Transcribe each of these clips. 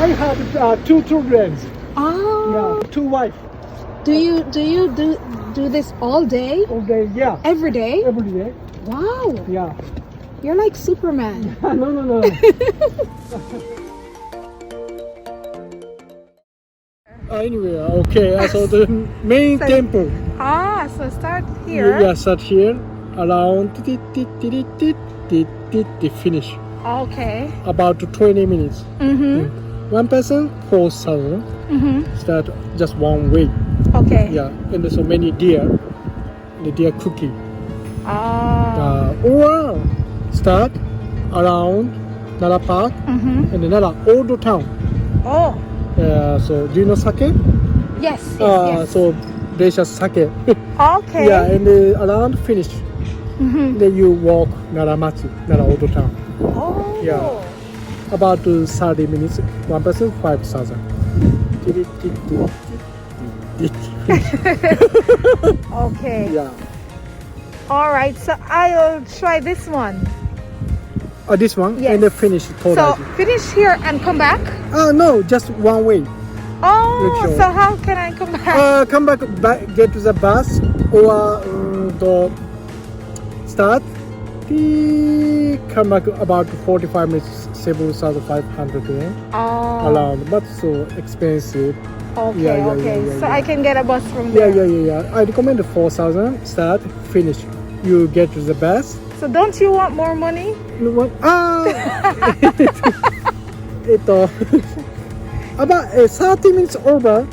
I have two children. Oh. Yeah, two wives. Do you do this all day? All day, yeah. Every day? Every day. Wow. Yeah. You're like Superman. No. Anyway, okay. So the main temple. So start here. Yeah, start here. Around finish. Okay. About 20 minutes. One person 4,000. Start just one way. Okay. Yeah, and there's so many deer. The deer cookie. Or start around Nara Park and the Nara old town. Oh. So do you know sake? Yes. Yes. So there's just sake. Okay. Yeah, and around finish. Then you walk Nara Machi, Nara old town. Oh. Yeah. About 30 minutes. One person 5,000. Okay. Yeah. All right. So I'll try this one. This one? Yes. And then finish. So finish here and come back? No, just one way. Oh, Rickshaw. so how can I come back? Come back, get to the bus or to start. Come back about 45 minutes, 7,500 yen around, but so expensive. Okay, Yeah, so I can get a bus from there. Yeah. I recommend 4,000. Start, finish. You get to the bus. So don't you want more money? You want? About 30 minutes over.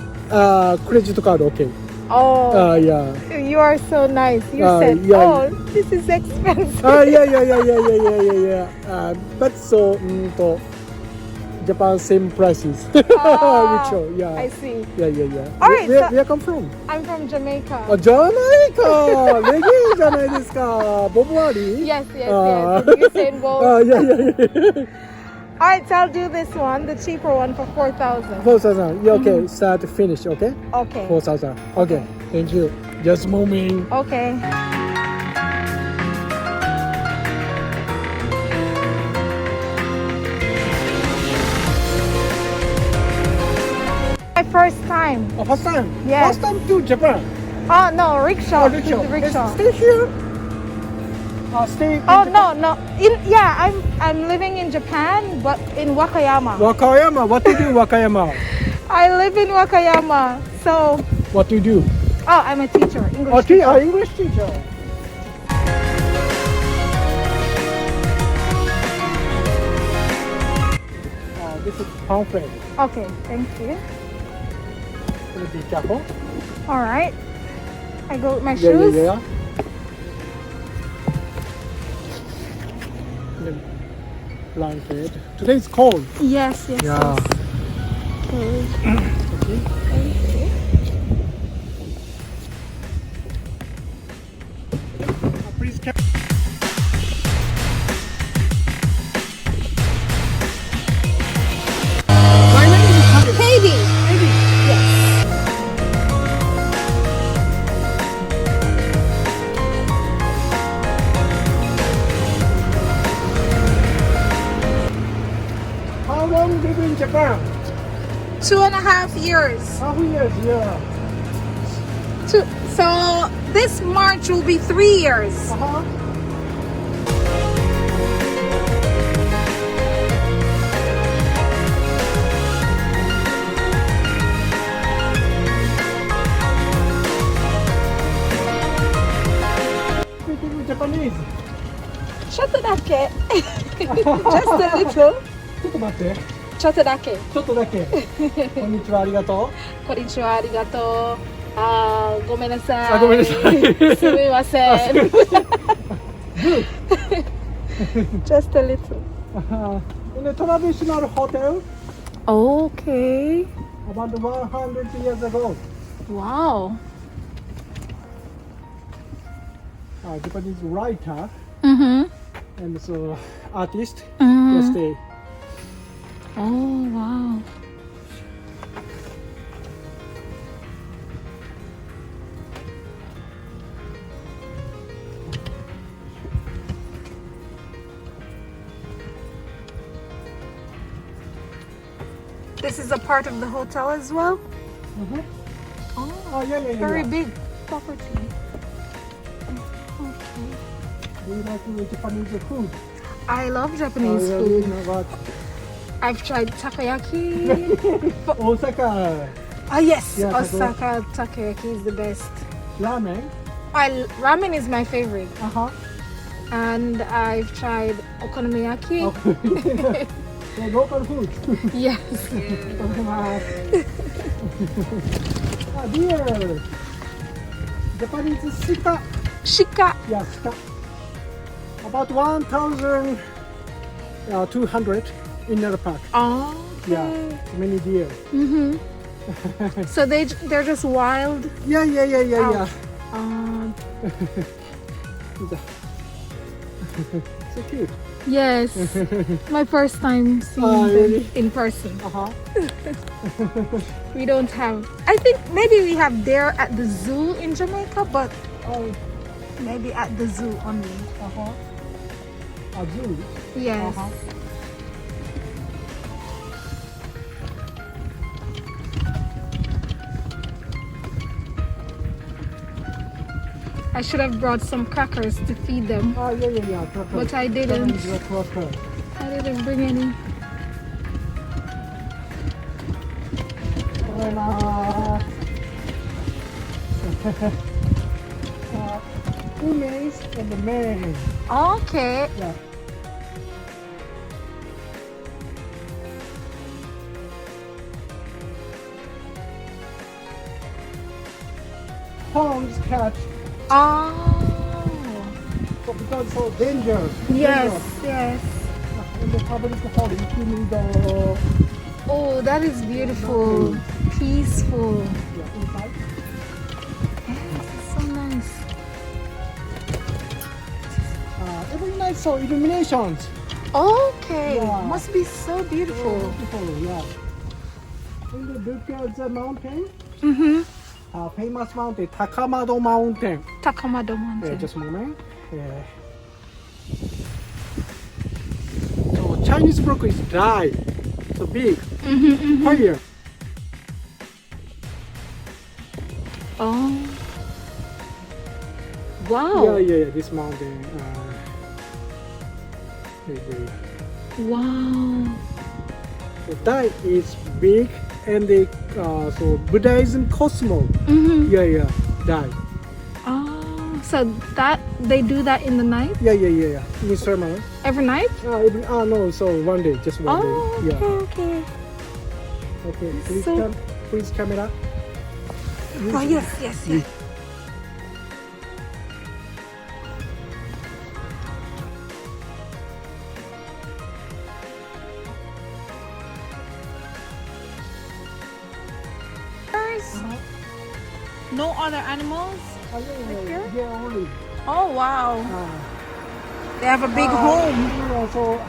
Credit card, okay. Oh. Yeah. You are so nice. You said, yeah. oh, this is expensive. Yeah. But so, Japan same prices. Rickshaw, yeah. I see. Yeah. All right, Where come from? I'm from Jamaica. Jamaica! レゲエじゃないですか。ボブアリー? Yes. You said both. Yeah. All right, so I'll do this one, the cheaper one for 4,000. 4,000. Yeah, okay. Start, finish, okay? Okay. 4,000. Okay. Thank you. Just moving. Okay. My first time. First time? Yes. First time to Japan? Oh, no, rickshaw. Rickshaw. Stay here? Stay in Oh, Japan? no. I'm living in Japan, but in Wakayama. Wakayama. What do you do, Wakayama? I live in Wakayama, so... What do you do? Oh, I'm a teacher, English teacher. English teacher. This is pamphlet. Okay, thank you. Be careful. All right. I go with my shoes. Yeah. Blanket. Today is cold. Yes. Yeah. Okay. Okay. Thank you. Please carry. My name is Katie. Yes. How long live in Japan? 2.5 years. How years? Yeah. So this March will be 3 years. Speaking Japanese. ちょっとだけ Just a little ちょっと待って。ちょっとだけちょっとだけ。こんにちは、ありがとう。こんにちはありがとうごめんなさいごめんなさい。すみません Just a little In a traditional hotel Okay about 100 years ago. Wow Japanese writer and so artist stay. Oh wow This is a part of the hotel as well? Mhm. Oh, yeah. very big property. Okay. Do you like Japanese food? I love Japanese yeah, food. you know what? I've tried takoyaki. Osaka Yes, Yeah, Osaka takoyaki is the best. ramen. Ramen is my favorite. And I've tried okonomiyaki. Okay. So local food. Yes. Dear Japanese shika. Shika. Yeah, shika. About 1,200 in Nara Park. Oh, okay. Yeah, many deer. So they're just wild. Yeah. So cute. Yes. My first time seeing them really? in person. We We don't have. I think maybe we have deer at the zoo in Jamaica, but maybe at the zoo only. A zoo. Yes. I should have brought some crackers to feed them, Yeah. but I didn't. Cracker. I didn't bring any. Umes and the man. Okay. Yeah. Homes catch because so dangerous. Yes. In the public hall, including the Oh, that is beautiful. Peaceful. inside. Yes, it's so nice. Every night so illuminations. Okay. Yeah. Must be so beautiful. Beautiful, yeah. In the look at the mountain, famous mountain, Takamado Mountain. Takamado Mountain. Just a moment. So Chinese block is dry, so big, higher. Oh. Wow. Yeah. This mountain. Wow. So that is big, and the so Buddhism cosmos. Yeah. That. So that they do that in the night? Yeah. In summer. Every night? No. So one day, just one Oh, day. okay. Okay. Please, So- please camera. Oh, yes. No other animals? here? Yeah, only. Oh, wow. They have a big home. So,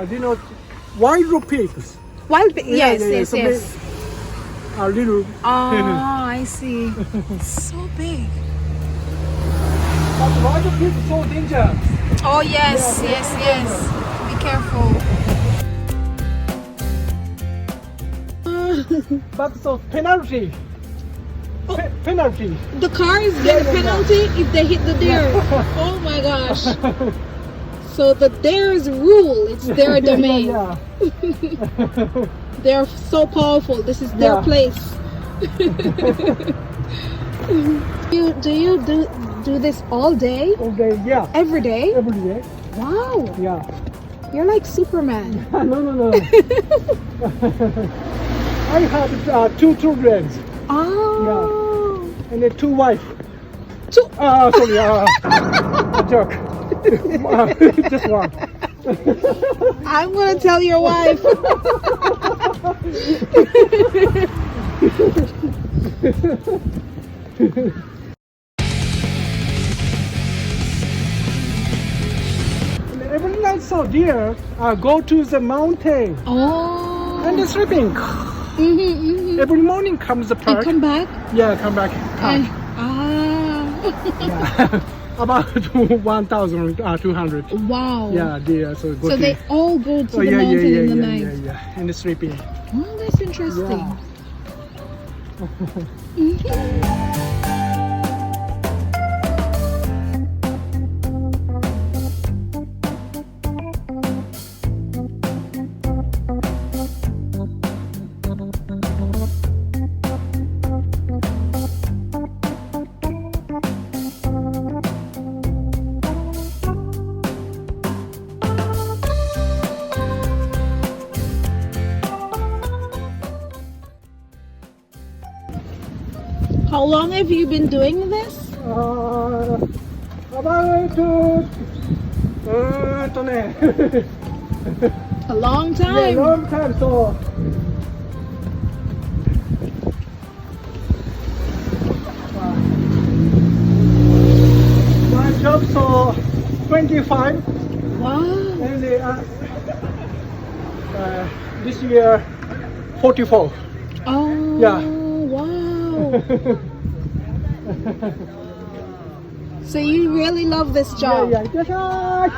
do you know wild pigs? Wild pig. Yes. So little. Oh, I see. So big. But wild pigs are so dangerous. Oh, yes. Be careful. But so penalty. Penalty. The cars get a penalty if they hit the deer. Oh my gosh. So the deers rule. It's their domain. Yeah. They're so powerful. This is their place. Do you do this all day? Okay, yeah. Every day? Every day. Wow. Yeah. You're like Superman. No. I have 2 children. Oh. And then 2 wives. Two. Sorry. A joke. Just one. I'm gonna tell your wife. Every night, so deer go to the mountain Oh. and they're sleeping. Every morning comes the park. And come back. Yeah, come back. Park. Yeah. About 1,200. Wow. Yeah, they so go So to. they all go to Oh the yeah, mountain yeah, in the yeah, night. yeah, yeah, and sleeping. Oh, that's interesting. How long have you been doing this? About A long yeah, time. long time. So my job so 25, Wow. and this year 44. Oh. Yeah. Wow. So you really love this job? Yeah, yeah.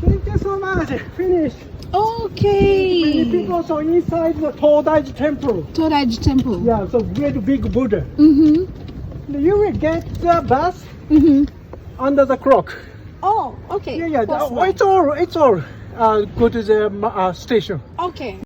Thank you so much. Finish. Many Okay. people so inside the Todai temple. Toraji Temple. Yeah, so great big Buddha. Mm-hmm. You will get the bus Mm-hmm. under the clock. Oh, okay. Yeah, yeah. Close It's all. Go to the station. by. Okay.